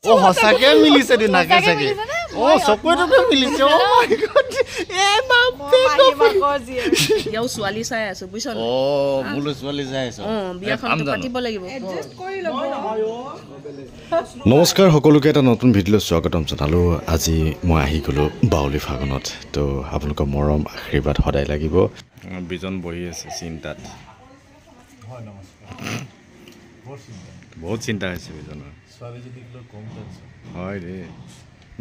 ও হসাকে মিলিছে দি নাকে চাগে ও চকুৱেটো মিলিছে ও মাই গড এ বাপে মাকজি ইয়াও ছোৱালী চাই আছো বুইছ না ও মুলো ছোৱালী চাই আছো বিয়াখন পাতিব লাগিব এডজাস্ট কৰি লব নমস্কাৰ সকলোকে এটা নতুন ভিডিঅ'লৈ স্বাগতম জনালো আজি মই আহি গলো বাউলি ফাগনত তো আপোনালোকৰ মৰম আশীৰ্বাদ সদায় লাগিব বিজন বহি আছে চিন্তাত হয় নমস্কাৰ বহুত চিন্তা হৈছে বিজনৰ ছোৱালী যদি কিলো কম টেনচন হয় ৰে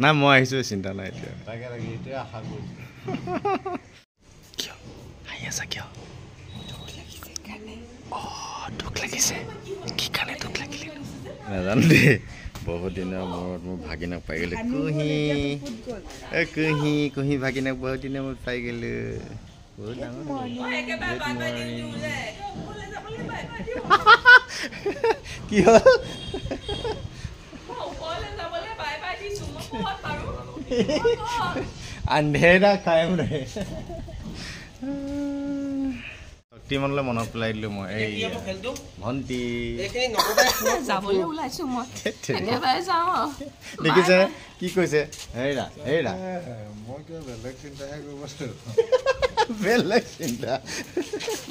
না মই আহিছো চিন্তা নাই এতিয়া তাকে লাগি এতিয়া আশা কৰিছো কিয় হাই আছা কিয় দুখ লাগিছে কি কাৰণে দুখ লাগিলে নাজানো দে বহুত দিনৰ মূৰত মোৰ ভাগিনাক পাই গ'লে কুহি ভাগিনাক বহুত দিনৰ মূৰত পাই গ'লো বহুত ডাঙৰ কি হ'ল আন্ধেৰা কায়ম ৰহে শক্তিমানলৈ মনত পেলাই দিলো মই এই ভণ্টি যাবলৈ ওলাইছো মই একেবাৰে যাওঁ দেখিছে কি কৈছে হেৰা হেৰা মই কিয় বেলেগ চিন্তাহে কৰিব বেলেগ চিন্তা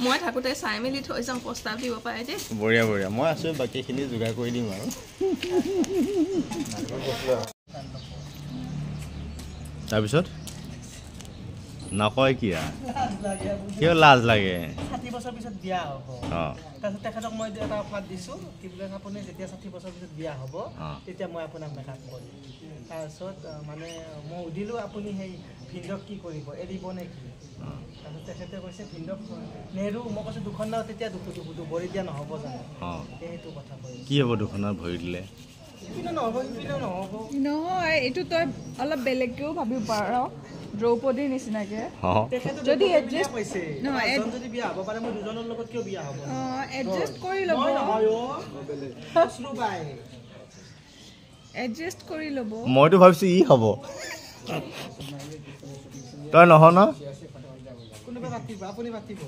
মই থাকোঁতে চাই মেলি থৈ যাওঁ প্ৰস্তাৱ দিব পাৰে দেই বঢ়িয়া বঢ়িয়া মই আছোঁ বাকীখিনি যোগাৰ কৰি দিম আৰু তাৰপিছত নকয় কিয় কিয় লাজ লাগে 60 বছৰ পিছত বিয়া হ'ব তাৰপিছত তেখেতক মই এটা অফাৰ দিছোঁ কি বোলে আপুনি যেতিয়া 60 বছৰ পিছত বিয়া হ'ব তেতিয়া মই আপোনাক মেকআপ কৰিম তাৰপিছত মানে মই সুধিলোঁ আপুনি সেই ভিন্দক কি কৰিব এৰিব নে কি তাৰপিছত তেখেতে কৈছে ভিন্দক নেহেৰু মই কৈছোঁ দুখন নাও তেতিয়া ভৰি দিয়া নহ'ব জানো সেইটো কথা কৈ কি হ'ব দুখনত ভৰি দিলে নহয় এইটো তই অলপ বেলেগকেও ভাবিব পাৰ দ্ৰৌপদীৰ নিচিনাকে যদি এডজাষ্ট হৈছে নহয় যদি বিয়া হ'ব পাৰে মই দুজনৰ লগত কিয় বিয়া হ'ব এডজাষ্ট কৰি ল'ব এডজাষ্ট কৰি ল'ব মইতো ভাবিছোঁ ই হ'ব তই নহ ন কোনোবা পাতিব আপুনি পাতিব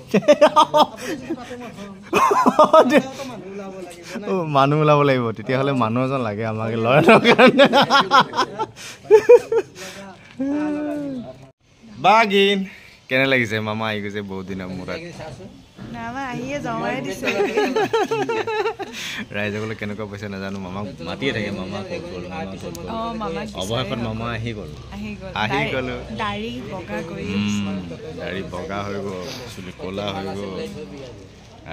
মানুহ ওলাব লাগিব তেতিয়াহ'লে মানুহ এজন লাগে আমাক ল'ৰাটোৰ কাৰণে বাগিন কেনে লাগিছে মামা আহি গৈছে বহুত দিনৰ মূৰত ৰাইজসকলে কেনেকুৱা পাইছে নাজানো মামাক মাতিয়ে থাকে মামা ক'ত গ'ল অৱশেষত মামা আহি গ'ল আহি গ'লো দাড়ি বগা হৈ গ'ল চুলি ক'লা হৈ গ'ল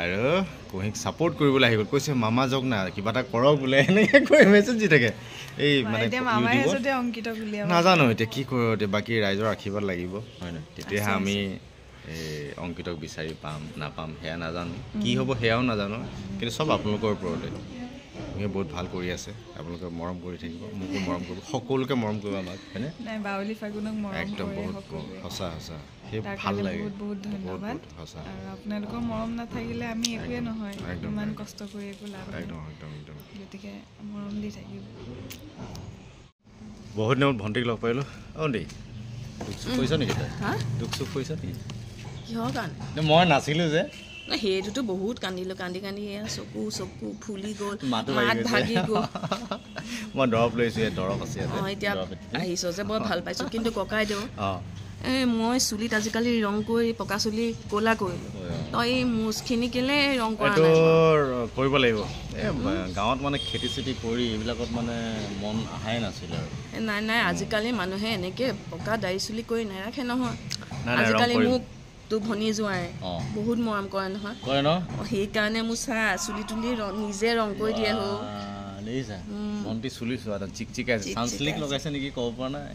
আৰু কুহিক ছাপোৰ্ট কৰিবলৈ আহি গ'ল কৈছে মামা যাওক না কিবা এটা কৰক বোলে এনেকৈ কৈ মেছেজ দি থাকে এই মানে নাজানো এতিয়া কি কৰোঁ এতিয়া বাকী ৰাইজৰ আশীৰ্বাদ লাগিব হয় নহয় তেতিয়াহে আমি অংকিতক বিচাৰি পাম নাপাম সেয়া নাজানো কি হ'ব সেয়াও নাজানো কিন্তু চব আপোনালোকৰ ওপৰতে আপুনি বহুত ভাল কৰি আছে আপোনালোকে মৰম কৰি থাকিব মোকো মৰম কৰিব সকলোকে মৰম কৰিব আমাক হয়নে একদম বহুত সঁচা সঁচা সেই ভাল লাগে বহুত ধন্যবাদ সঁচা আৰু আপোনালোকৰ মৰম নাথাকিলে আমি একোৱে নহয় ইমান কষ্ট কৰি একো লাভ একদম একদম একদম গতিকে মৰম দি থাকিব বহুত দিনত ভণ্টিক লগ পাইলোঁ অঁ দেই দুখ চুখ কৰিছ নেকি তই দুখ চুখ কৰিছ নেকি কিহৰ কাৰণে মই নাছিলোঁ যে সেইটোতো বহুত কান্দিলোঁ কান্দি চকু ফুলি গ'ল মাত ভাগি গ'ল মই দৰৱ লৈছোঁ দৰৱ আছে এতিয়া আহিছ যে বৰ ভাল পাইছোঁ কিন্তু ককাইদেউ মই চুলিত আজিকালি ৰং কৰি পকা চুলি ক'লা কৰিলোঁ তই এই মুচখিনি কেলে ৰং কৰা কৰিব লাগিব এই গাঁৱত মানে খেতি চেতি কৰি এইবিলাকত মানে মন আহাই নাছিলে আৰু নাই আজিকালি মানুহে এনেকৈ পকা দাড়ি চুলি কৰি নাৰাখে নহয় আজিকালি মোক তোৰ ভনী জোঁৱাই বহুত মৰম কৰে নহয় কৰে ন সেইকাৰণে মোৰ চুলি তুলি নিজে ৰং কৰি দিয়ে দেখিছা ভণ্টি চুলি চোৱা চিকচিকাইছে চানস্লিক লগাইছে নেকি ক'ব পৰা নাই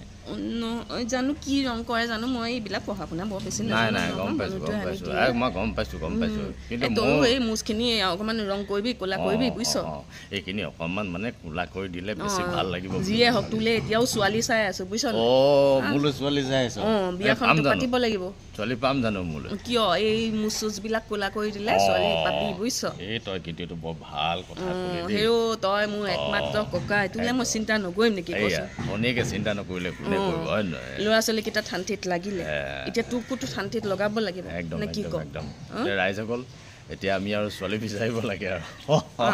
জানো কি ৰং কৰে জানো মই এইবিলাক পঢ়া শুনা বৰ বেছি নাই গম পাইছোঁ কিন্তু এই মুচখিনি অকণমান ৰং কৰিবি ক'লা কৰিবি বুজিছ এইখিনি অকণমান মানে ক'লা কৰি দিলে বেছি ভাল লাগিব যিয়ে হওক তোলে এতিয়াও ছোৱালী চাই আছো বুজিছ মোলৈ ছোৱালী চাই আছো বিয়াখন পাতিব লাগিব ছোৱালী পাম জানো মোলৈ কিয় এই মুচ চুচবিলাক ক'লা কৰি দিলে ছোৱালী পাবি বুজিছ এই তই কিন্তু বৰ ভাল কথা হেৰ' তই মোৰ একমাত্ৰ ককা তোলে মই চিন্তা নকৰিম নেকি কৈছো অনেকে চিন্তা নকৰিলে কোনে কৰিব হয় নহয় ল'ৰা ছোৱালীকেইটা শান্তিত লাগিলে এতিয়া তোকোতো শান্তিত লগাব লাগিব নে কি কম ৰাইজসকল এতিয়া আমি আৰু ছোৱালী বিচাৰিব লাগে আৰু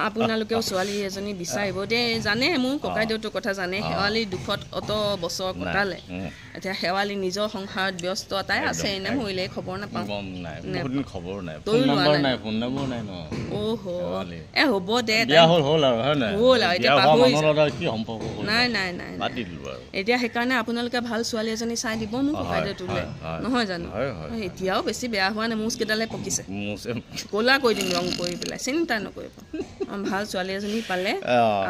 আপোনালোকেও ছোৱালী এজনী বিচাৰিব দেই জানে মোৰ ককাই দেউতাৰ কথা জানে শেৱালি দুখত অত বছৰ কটালে এতিয়া শেৱালি নিজৰ সংসাৰত ব্যস্ত তাই আছে এনে মৰিলে খবৰ নাপাওঁ খবৰ নাই হ'ব দে হ'ল আৰু এতিয়া এতিয়া সেইকাৰণে আপোনালোকে ভাল ছোৱালী এজনী চাই দিব মোক ককাই দেউতালে নহয় জানো এতিয়াও বেছি বেয়া হোৱা নাই মুচ কেইডালে পকিছে ক'লা কৈ দিম ৰং কৰি পেলাই চিন্তা নকৰিব ভাল ছোৱালী এজনী পালে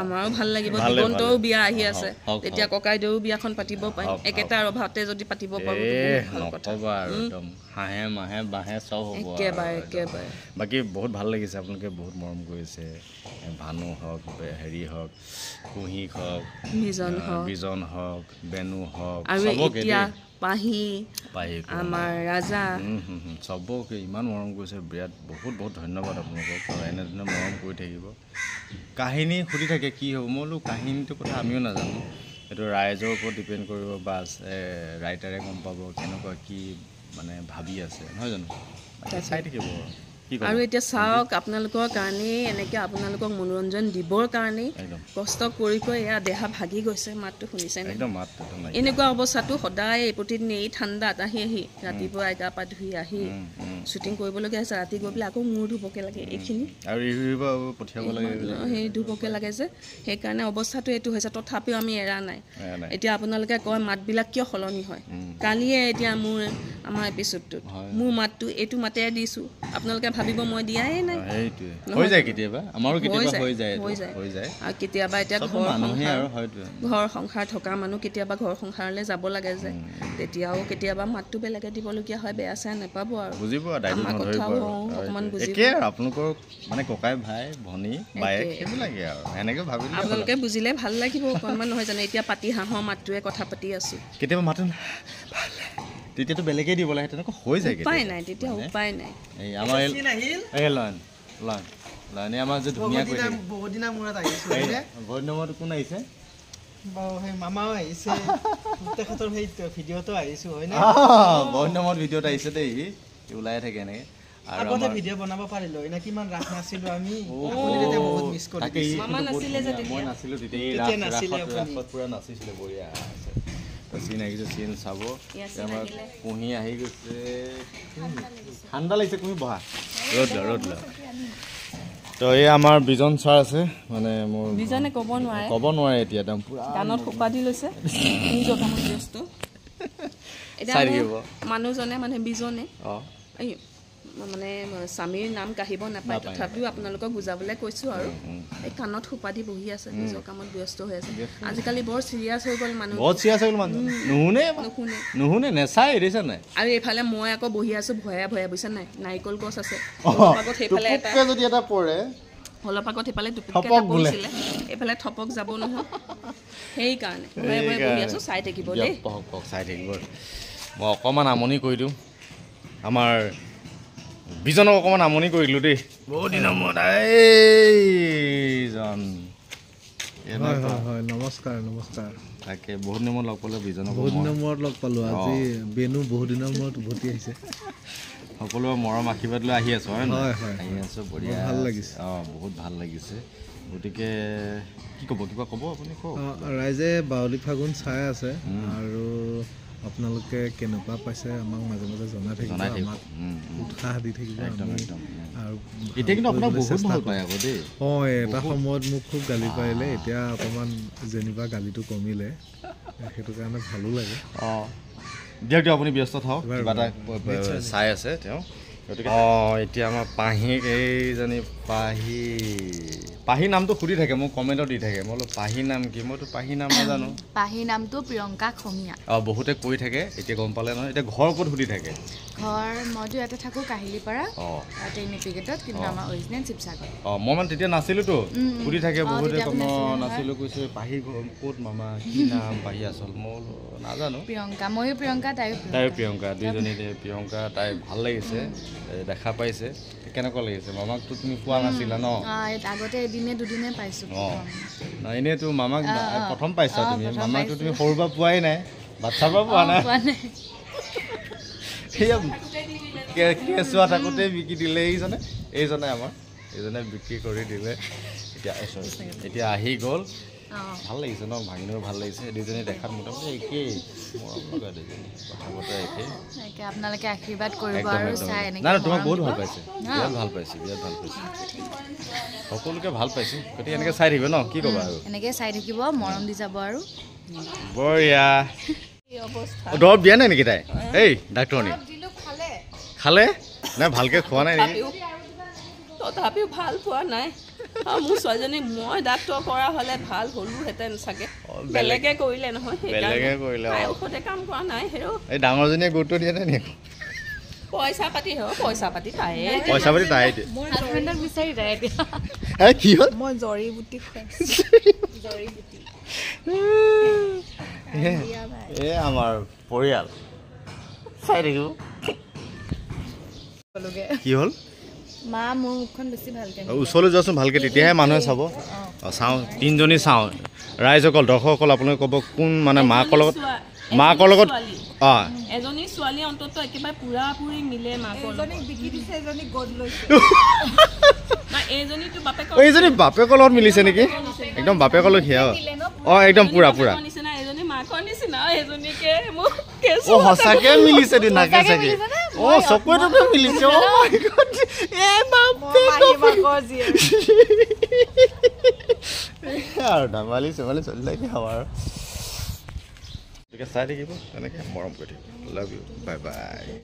আমাৰো ভাল লাগিব দিগন্তৰো বিয়া আহি আছে তেতিয়া ককাই দেউৰো বিয়াখন পাতিব পাৰিম একেটা অভাৱতে যদি পাতিব পাৰো হাঁহে মাহে বাঁহে চব হ'ব একেবাৰে বাকী বহুত ভাল লাগিছে আপোনালোকে বহুত মৰম কৰিছে ভানু হওক হেৰি হওক কুঁহিক হওক বিজন হওক বেনু হওক পাহি আমাৰ ৰাজা চবকে ইমান মৰম কৰিছে বিৰাট বহুত বহুত ধন্যবাদ আপোনালোকক আৰু এনেধৰণে মৰম কৰি থাকিব কাহিনী সুধি থাকে কি হ'ব মই বোলো কাহিনীটোৰ কথা আমিও নাজানো এইটো ৰাইজৰ ওপৰত ডিপেণ্ড কৰিব বা ৰাইটাৰে গম পাব কেনেকুৱা কি মানে ভাবি আছে নহয় জানো চাই থাকিব আৰু এতিয়া চাওক আপোনালোকৰ কাৰণেই এনেকৈ আপোনালোকক মনোৰঞ্জন দিবৰ কাৰণেই কষ্ট কৰি এয়া দেহা ভাগি গৈছে মাতটো শুনিছে এনেকুৱা অৱস্থাটো সদায় প্ৰতিদিনে এই ঠাণ্ডাত আহি ৰাতিপুৱা গা পা ধুই আহি শ্বুটিং কৰিবলগীয়া হৈছে ৰাতি গৈ পেলাই আকৌ মূৰ ধুবকে লাগে এইখিনি সেই ধুবকে লাগে যে সেইকাৰণে অৱস্থাটো এইটো হৈছে তথাপিও আমি এৰা নাই এতিয়া আপোনালোকে কয় মাতবিলাক কিয় সলনি হয় কালিয়ে এতিয়া আমাৰ এপিছডটোত মোৰ মাতটো এইটো মাতেৰে দিছোঁ আপোনালোকে ভাবিব মই দিয়াই নাই হৈ যায় কেতিয়াবা আমাৰো কেতিয়াবা হৈ যায় আৰু কেতিয়াবা এতিয়া ঘৰ সংসাৰ থকা মানুহ কেতিয়াবা ঘৰ সংসাৰলৈ যাব লাগে যে তেতিয়াও কেতিয়াবা মাতটো বেলেগে দিবলগীয়া হয় বেয়া চেয়া নাপাব আৰু বুজিব অকণমান বুজিব আপোনালোকৰ মানে ককাই ভাই ভনী বায়েক সেইবিলাকে আৰু এনেকৈ ভাবিলে আপোনালোকে বুজিলে ভাল লাগিব অকণমান নহয় জানো এতিয়া পাতি হাঁহৰ মাতটোৱে কথা পাতি আছোঁ কেতিয়াবা মাতো তেতিয়াতো বেলেগে দিব লাগে তেনেকুৱা হৈ যায় উপায় নাই তেতিয়া উপায় নাই এই আমাৰ আমাৰ যে ধুনীয়াকৈ বহুত দিনৰ মূৰত আহিছোঁ বহুত নম্বৰটো কোন আহিছে সেই মামাও আহিছে তেখেতৰ সেই ভিডিঅ'টো আহিছোঁ হয় নে বহুত নম্বৰত ভিডিঅ'ত আহিছে দেই ওলাই থাকে এনেকৈ আগতে ভিডিঅ' বনাব পাৰিলো এনে কিমান ৰাস নাছিলো আমি তেতিয়া বহুত মিছ কৰি দিছোঁ মামা নাছিলে যে মই নাছিলোঁ তেতিয়া ৰাসত পুৰা নাচিছিলে বঢ়িয়া চিন আহিছে চিন চাব আমাৰ কুঁহি আহি গৈছে ঠাণ্ডা লাগিছে কুঁহি বহা ৰ'দ লোৱা তো এই আমাৰ বিজন ছাৰ আছে মানে মোৰ বিজনে ক'ব নোৱাৰে এতিয়া একদম পুৰা কাণত সোপা দি লৈছে নিজৰ কামত ব্যস্ত এতিয়া মানুহজনে মানে বিজনে মানে স্বামীৰ নাম কাঢ়িব নাপায় তথাপিও আপোনালোকক বুজাবলৈ কৈছোঁ আৰু এই কাণত সোপা দি বহি আছে নিজৰ কামত ব্যস্ত হৈ আছে আজিকালি বৰ চিৰিয়াছ হৈ গ'ল মানুহ নুশুনে নেচাই এৰিছে নাই আৰু এইফালে মই আকৌ বহি আছোঁ ভয়ে বুজিছা নাই নাৰিকল গছ আছে সেইফালে যদি এটা পৰে অলপ আগত সেইফালে টুপুককৈ পৰিছিলে এইফালে থপক যাব নহয় সেইকাৰণে ভয়ে বহি আছোঁ চাই থাকিব দেই চাই থাকিব মই অকণমান আমনি কৰি দিওঁ আমাৰ বিজনক অকণমান আমনি কৰিলোঁ দেই বহুত দিনৰ মূৰত নমস্কাৰ তাকে বহুত দিনৰ মূৰত লগ পালোঁ বিজনক বহুত দিনৰ মূৰত লগ পালোঁ আজি বেনু বহুত দিনৰ মূৰত উভতি আহিছে সকলোৰে মৰম আশীৰ্বাদ লৈ আহি আছোঁ হয় আহি আছোঁ বঢ়িয়া ভাল লাগিছে বহুত ভাল লাগিছে গতিকে কি ক'ব কিবা ক'ব আপুনি কওক ৰাইজে বাউলী ফাগুন চাই আছে আৰু আপোনালোকে কেনেকুৱা পাইছে আমাক মাজে মাজে জনাই থাকিব উৎসাহ দি থাকিব আৰু এতিয়া কিন্তু আপোনাক বহুত ভাল পায় আকৌ দেই এটা সময়ত মোক খুব গালি পাৰিলে এতিয়া অকণমান যেনিবা গালিটো কমিলে সেইটো কাৰণে ভালো লাগে দিয়ক আপুনি ব্যস্ত থাকক কিবা এটা চাই আছে তেওঁ গতিকে এতিয়া আমাৰ পাহিক এইজনী পাহি নামটো সুধি থাকে মোক কমেণ্টত দি থাকে মই বোলো পাহি নাম কি মইতো পাহি নাম নাজানো পাহি নামটো প্ৰিয়ংকা খমীয়া বহুতে কৈ থাকে এতিয়া গম পালে নহয় এতিয়া ঘৰ ক'ত সুধি থাকে ঘৰ মইতো ইয়াতে থাকোঁ কাহিলীপাৰা ট্ৰেইনিফিকেটত কিন্তু আমাৰ অৰিজিনেল শিৱসাগৰ মই মানে তেতিয়া নাছিলোঁতো সুধি থাকে বহুতে নাছিলোঁ কৈছে পাহি ক'ত মামা কি নাম পাহি আচল মই বোলো নাজানো প্ৰিয়ংকা ময়ো প্ৰিয়ংকা তাইও প্ৰিয়ংকা দুইজনী প্ৰিয়ংকা তাই ভাল লাগিছে দেখা পাইছে কেনেকুৱা লাগিছে মামাকতো তুমি পোৱা নাছিলা ন আগতে এদিনে দুদিনে পাইছোঁ এনেইতো মামাক প্ৰথম পাইছা তুমি মামাকতো তুমি সৰুৰ পৰা পোৱাই নাই বাচ্ছাৰ পৰা পোৱা নাই সেয়া কেঁচুৱা থাকোঁতে বিকি দিলে এইজনে এইজনে আমাৰ এইজনে বিক্ৰী কৰি দিলে এতিয়া আহি গ'ল ভাল লাগিছে ন ভাগিনীও ভাল লাগিছে দুজনী দেখাত মোটামুটি একেই মৰম লগা দুজনী কথা বতৰা একেই আপোনালোকে আশীৰ্বাদ কৰিব আৰু চাই এনেকৈ নাই তোমাক বহুত ভাল পাইছে বিৰাট ভাল পাইছে সকলোকে ভাল পাইছে গতিকে এনেকৈ চাই থাকিব ন কি ক'বা আৰু এনেকৈ চাই থাকিব মৰম দি যাব আৰু বঢ়িয়া দৰৱ দিয়া নাই নেকি তাই এই ডাক্তৰণী খালে নাই ভালকৈ খোৱা নাই নেকি তথাপিও ভাল পোৱা নাই মোৰ ছোৱালীজনী মই ডাক্তৰ কৰা হ'লে ভাল হ'লোহেঁতেন চাগে বেলেগে কৰিলে নহয় বেলেগে কৰিলে ঔষধে কাম কৰা নাই হেৰ এই ডাঙৰজনীয়ে গুৰুত্ব দিয়া নাই নেকি পইচা পাতি তাই বিচাৰি যায় এতিয়া কি হ'ল মই জৰি বুটি এই আমাৰ পৰিয়াল চাই থাকিব কি হ'ল মা মোৰ মুখখন বেছি ভালকৈ ওচৰলৈ যোৱাচোন ভালকৈ তেতিয়াহে মানুহে চাব চাওঁ তিনিজনী চাওঁ ৰাইজসকল দৰ্শকসকল আপোনালোকে ক'ব কোন মানে মাকৰ লগত অঁ এজনী ছোৱালী অন্তত একেবাৰে পুৰাপুৰি মিলে মাকৰ এইজনী বাপেকৰ লগত মিলিছে নেকি একদম বাপেকৰ লগত সেয়া অঁ একদম পুৰা নিচিনা এজনী মাকৰ নিচিনা এজনীকে মোক অঁ সঁচাকৈ মিলিছে দেই নাকে চাগে অঁ চকুৱেটোতো মিলিছে আৰু ধেমালি চেমালি চলি থাকে আৰু গতিকে চাই থাকিব তেনেকৈ মৰম কৰি থাকিব লাভ ইউ বাই বাই